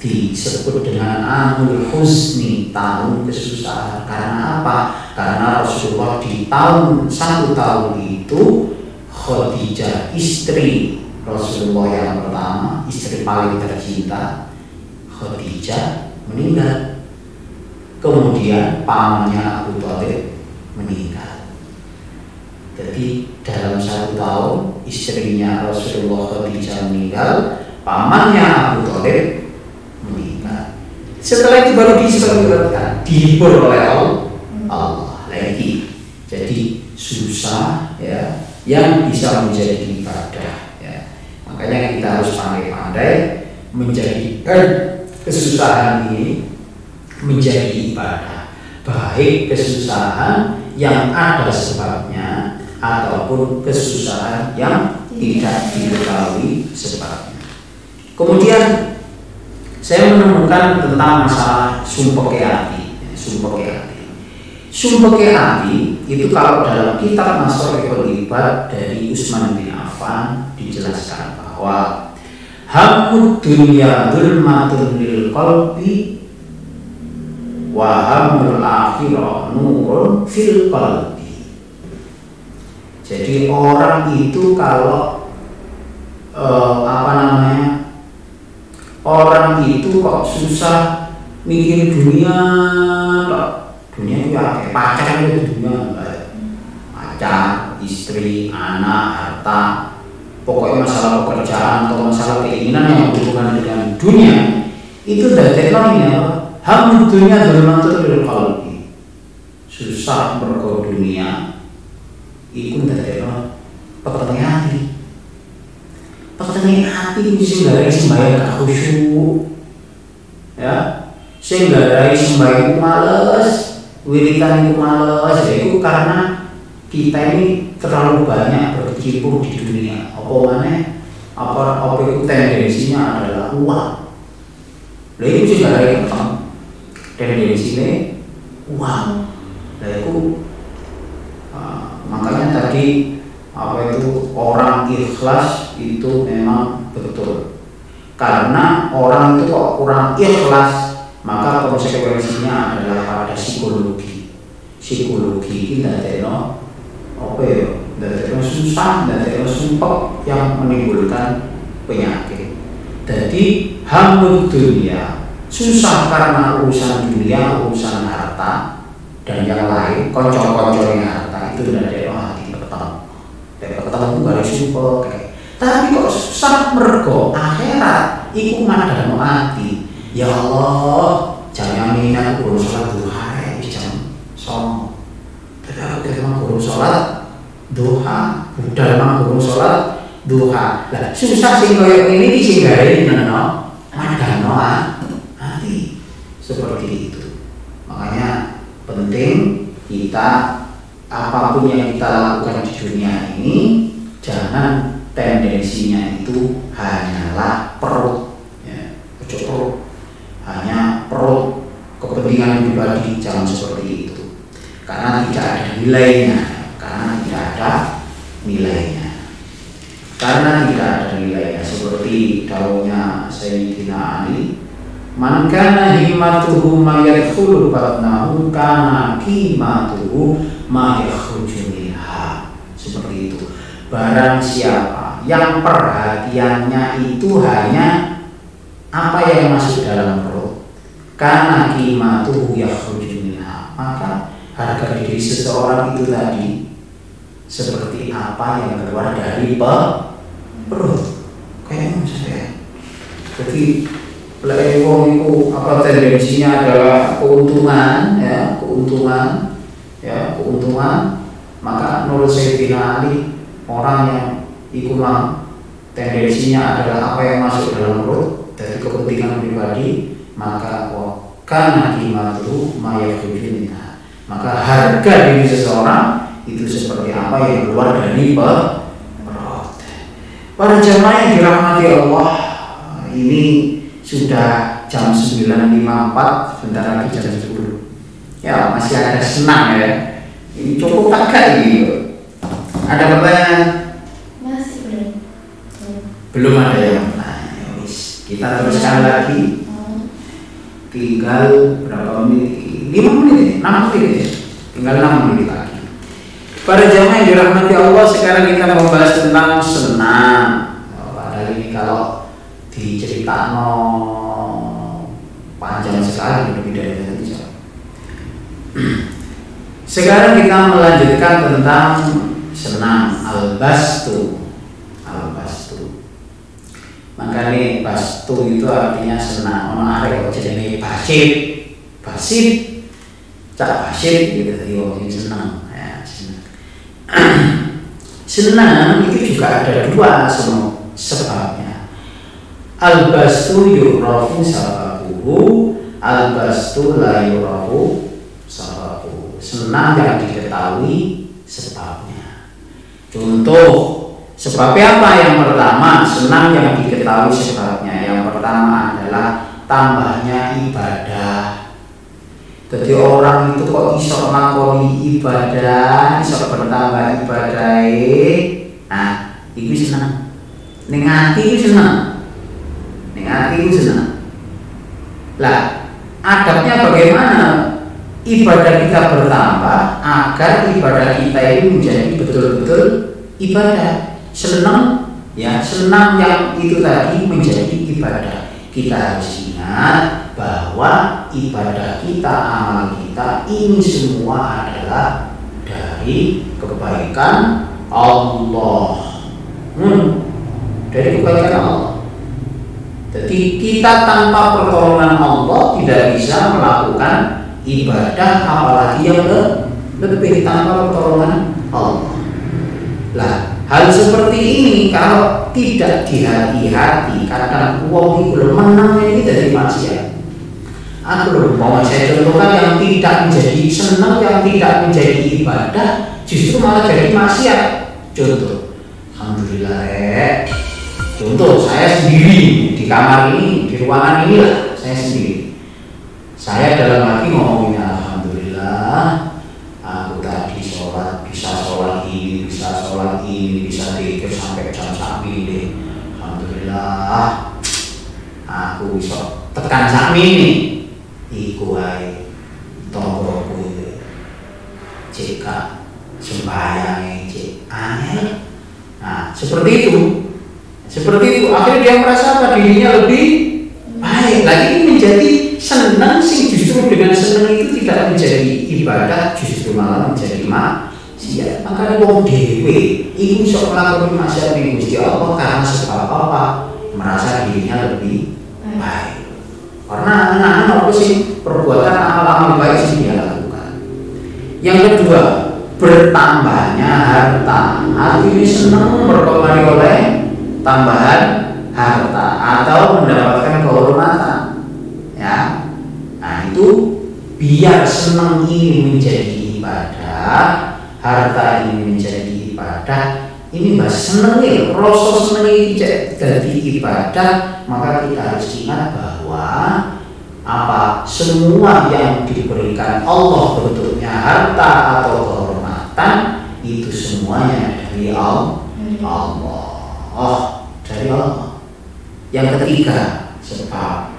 disebut dengan Amul Huzni, tahun kesusahan. Karena apa? Karena Rasulullah di satu tahun itu, Khadijah istri Rasulullah yang pertama, istri paling tercinta, Khadijah meninggal. Kemudian pamannya Abu Thalib meninggal. Jadi dalam satu tahun istrinya Rasulullah Khadijah meninggal, pamannya Abu Thalib meninggal. Setelah itu baru disebutkan, dihibur oleh Allah lagi. Jadi susah ya, yang bisa menjadi ibadah ya. Makanya kita harus pandai-pandai menjadikan kesusahan ini menjadi ibadah, baik kesusahan yang ada sebabnya ataupun kesusahan yang tidak diketahui sebabnya. Kemudian saya menemukan tentang masalah sumpeke ati. Sumpeke ati itu kalau dalam kitab Masharihul Ibad dari Utsman bin Affan dijelaskan bahwa hammud dunya dzulmatun lil qalbi wa hammul akhirah nurun fil qalbi. Jadi orang itu kalau orang itu kok susah mikir dunia itu ya kayak pacar itu dunia, pacar, istri, anak, harta, pokoknya masalah pekerjaan atau masalah keinginan yang berhubungan dengan dunia itu dadekno hammud dunya dzulmatun lil qalbi. Susah mergo dunia iku dadekno petenge ati. Petenge ati iki sing gawe sembahyang gak khusyuk. Ya, sing gawe sembahyang males, wiritan iku males, yaitu karena kita ini terlalu banyak berkecimpung di dunia. Apa itu tendensinya adalah uang. Lha iku sing gawe tendensinya uang. Lha iku makanya tadi orang ikhlas itu memang betul. Karena orang itu kok kurang ikhlas, maka konsekuensinya adalah pada psikologi. Psikologi ini dadekno dadekno susah, dadekno sumpek yang menimbulkan penyakit. Jadi hammud dunya susah karena urusan dunia, urusan harta dan yang lain, konco-konconya harta itu dadekno hati peteng itu gak sumpek. Tapi kok susah mergo akhirat iku madano ati. Ya Allah, jangan minat guru sholat duha jam 09.00. Tapi aku memang guru sholat duha, budal memang guru sholat duha. Lah susah sing koyo ini sing gawe neno madano ati. Seperti itu. Makanya penting kita apapun yang kita lakukan di dunia ini jangan tendensinya itu hanyalah perut, ya, perut, hanya perut, kepentingan pribadi, jangan seperti itu. Karena tidak ada nilainya, seperti daunnya Sayyidina Ali, man kana himmatuhu ma yadkhulu batnahu kana qimatuhu ma yakhruju minha. Seperti itu. Barang siapa yang perhatiannya itu hanya apa yang masuk dalam perut, karena qimatuhu yakhruju minha, maka harga diri seseorang itu tadi seperti apa yang keluar dari perut. Kayak saya. Jadi wong itu apa tendensinya adalah keuntungan, maka menurut Sayyidina Ali orang yang ikut tendensinya adalah apa yang masuk dalam perut dari kepentingan pribadi, maka karena qimatuhu ma yakhruju minha, maka harga diri seseorang itu seperti apa yang keluar dari perut. Para jamaah yang dirahmati Allah, ini sudah jam 9.54, sebentar lagi jam 10. Ya, masih ada senang ya. Ini cukup agak ini. Ada pertanyaan? Masih belum ada yang bertanya. Kita teruskan lagi. Tinggal berapa menit? 5 menit, 6 menit. Tinggal 6 menit lagi. Para jamaah yang dirahmati Allah, sekarang kita membahas tentang senang. Padahal ini kalau diceritakan panjang sekali, lebih dari satu jam. Sekarang kita melanjutkan tentang senang, al-bastu. Makanya bastu itu artinya senang. Ono arek kok jenenge basit, cak basit gitu, yo senang. Senang itu juga ada dua sebabnya. Al-bastu yu'rafu sababuhu, al-bastu la yu'rafu sababuhu. Senang yang diketahui sebabnya. Contoh, sebabnya apa? Yang pertama, senang yang diketahui sebabnya. Yang pertama adalah tambahnya ibadah. Jadi orang itu kok iso nglakoni ibadah, iso bertambah ibadah. Nah, itu senang. Ning ati itu senang. Ning ati itu senang. Lah, adabnya bagaimana ibadah kita bertambah agar ibadah kita ini menjadi betul-betul ibadah. Senang, ya, senang yang itu tadi menjadi ibadah. Kita harus ingat bahwa ibadah kita, amal kita ini semua adalah dari kebaikan Allah. Dari kebaikan Allah. Jadi kita tanpa pertolongan Allah tidak bisa melakukan ibadah, apalagi yang lebih tanpa pertolongan Allah. Lah, hal seperti ini kalau tidak dihati-hati, kadang uang itu menang ini dari maksiat. Aku mau saya contohkan yang tidak menjadi senang, yang tidak menjadi ibadah, justru malah jadi maksiat. Contoh, alhamdulillah. Contoh, saya sendiri di kamar ini, di ruangan ini lah, saya sendiri. Saya dalam hati ngomongin alhamdulillah, aku tadi sholat, bisa sholat ini, bisa sholat ini, bisa tidur sampai jam sakmi deh. Alhamdulillah, aku bisa tekan sakmi ini. Iku wae tonggoku cek sembahyang cek aneh. Nah, seperti itu. Akhirnya dia merasa apa, dirinya lebih baik. Lagi ini menjadi senang sih, justru dengan senang itu tidak menjadi ibadah, justru malah menjadi maksiat. Makanya wong dhewe iku iso nglakoni maksiat ning Gusti Allah karena sebab apa? Merasa dirinya lebih baik. Karena anak-anak apa sih perbuatan amal-amal baik sih dia lakukan. Yang kedua, bertambahnya harta. Hati ini senang berkembali oleh tambahan harta atau mendapatkan kehormatan. Ya, nah itu biar senang ini menjadi ibadah, harta ini menjadi ibadah. Ini bahas senang nih, proses senang ini jadi ibadah, maka kita harus ingat bahwa apa semua yang diberikan Allah bentuknya harta atau kehormatan itu semuanya dari Allah. Dari Allah. Yang ketiga, sebab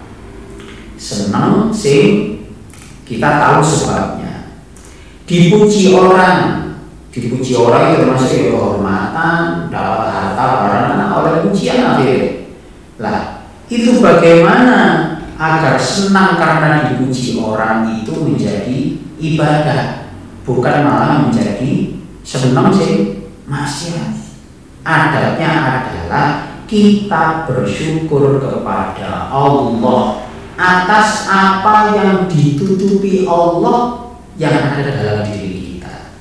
senang sih kita tahu sebabnya. Dipuji orang itu termasuk kehormatan, dapat harta karena oleh pujian akhirnya. Lah, itu bagaimana agar senang karena dipuji orang itu menjadi ibadah, bukan malah menjadi senang sih maksiat. Adabnya adalah kita bersyukur kepada Allah atas apa yang ditutupi Allah yang ada dalam diri kita.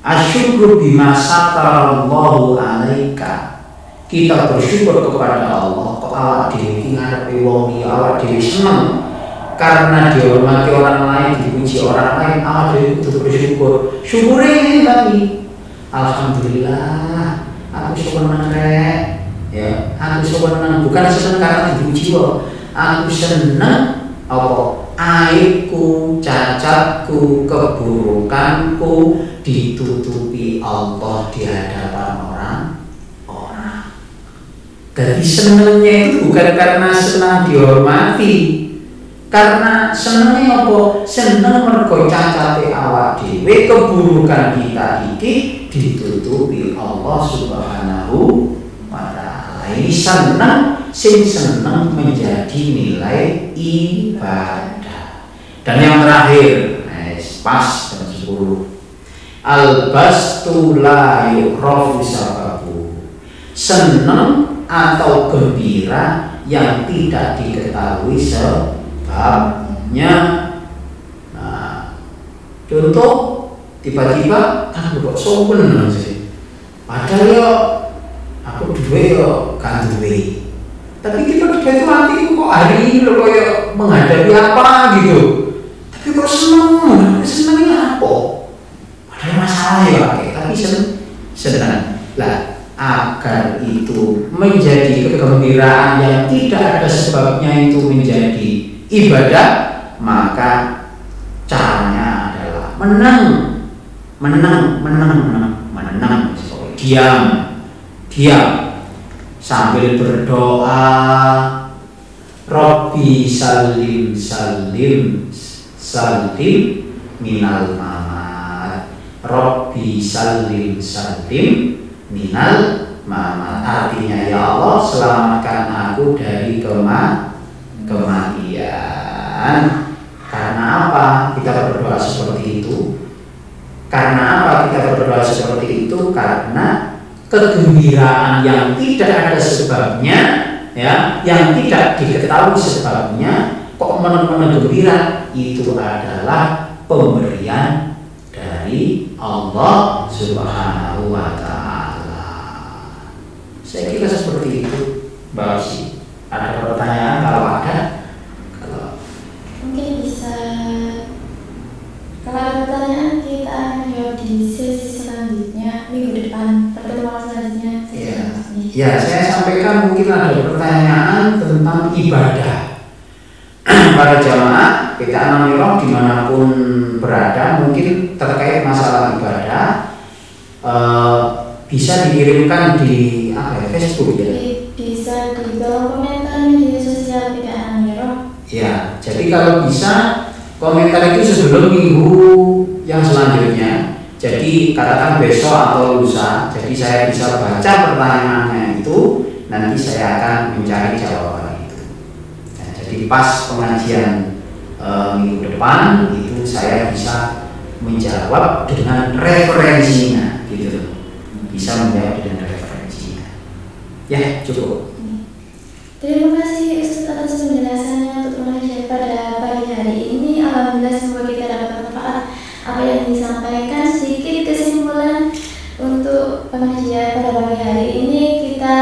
Asyukru bima satarallahu alaika. Kita bersyukur kepada Allah. Kok awak dhewe ngarepe wong liya, awak dhewe seneng karena dihormati orang lain, dipuji orang lain, awak dhewe kudu bersyukur. Syukure ini tadi. Alhamdulillah, aku seneng rek. Ya, aku seneng bukan seneng karena dipuji kok. Aku seneng apa? Aibku, cacatku, keburukanku ditutupi Allah di hadapan orang. Jadi senangnya itu bukan karena senang dihormati, karena senangnya apa? Senang mergo cacate awak dhewe, keburukan kita iki ditutupi Allah Subhanahu wa ta'ala. Ini senang, senang menjadi nilai ibadah. Dan yang terakhir, pas jam 10. Al-bastu la yu'rafu sababu. Senang atau gembira yang tidak diketahui sebabnya. Nah, contoh tiba-tiba aku kok sopan sih. Padahal yo aku duwe yo kan duwe. Tapi tiba-tiba itu hatiku kok hari ini loh kayak menghadapi apa gitu. Tapi kok senengnya apa? Padahal masalah ya tapi senang. Lah agar itu menjadi kegembiraan yang tidak ada sebabnya itu menjadi ibadah, maka caranya adalah menang, diam sambil berdoa, Robbi salim minal mamat, Robbi salim minal mamat. Artinya ya Allah selamatkan aku dari kematian. Karena apa kita berdoa seperti itu? Karena kegembiraan yang tidak ada sebabnya, ya, yang tidak diketahui sebabnya, kok menang gembira, itu adalah pemberian dari Allah Subhanahu wa Ta'ala. Saya kira seperti itu, Mbak Osi. Ada pertanyaan? Kalau ada, mungkin bisa. Kalau ada pertanyaan kita akan jawab di sesi selanjutnya minggu depan, pertemuan selanjutnya. Ya, saya sampaikan mungkin ada pertanyaan tentang ibadah. Para jamaah kita Anamiroh dimanapun berada, mungkin terkait masalah ibadah bisa dikirimkan di Facebook ya. Bisa di kolom komentar media sosial kita Anamiroh. Ya, jadi kalau bisa komentar itu sebelum minggu yang selanjutnya. Jadi katakan besok atau lusa. Jadi saya bisa baca pertanyaannya itu, nanti saya akan mencari jawaban itu. Nah, jadi pas pengajian minggu depan itu saya bisa menjawab dengan referensinya, gitu. Bisa menjawab dengan referensinya. Ya, cukup. Terima kasih Ustaz atas penjelasannya untuk pengajian pada pagi hari ini. Alhamdulillah semoga kita dapat manfaat apa yang disampaikan. Sedikit kesimpulan untuk pengajian pada pagi hari ini, kita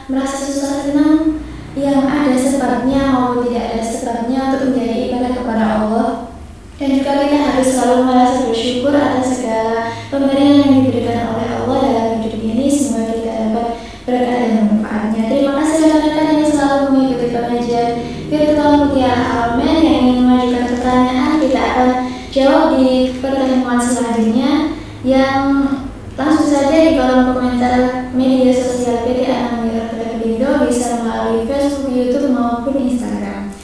merasa susah senang yang ada sebabnya maupun tidak ada sebabnya untuk menjadi ibadah kepada Allah, dan juga kita harus selalu merasa bersyukur atas segala pemberian yang diberikan oleh Allah dalam hidup ini. Semoga kita dapat berkah dan manfaatnya. Terima kasih rekan-rekan yang selalu mengikuti pengajian virtual Mutiara Al-Men. Yang ingin mengajukan pertanyaan kita akan jawab di pertemuan selanjutnya, yang langsung saja di kolom komentar media sosial PT Anamiroh Televindo, bisa melalui Facebook, YouTube maupun Instagram.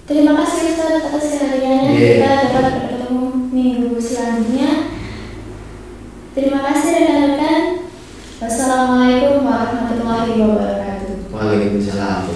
Terima kasih Ustaz atas kehadirannya. Kita dapat bertemu minggu selanjutnya. Terima kasih rekan-rekan. Wassalamualaikum warahmatullahi wabarakatuh. Waalaikumsalam.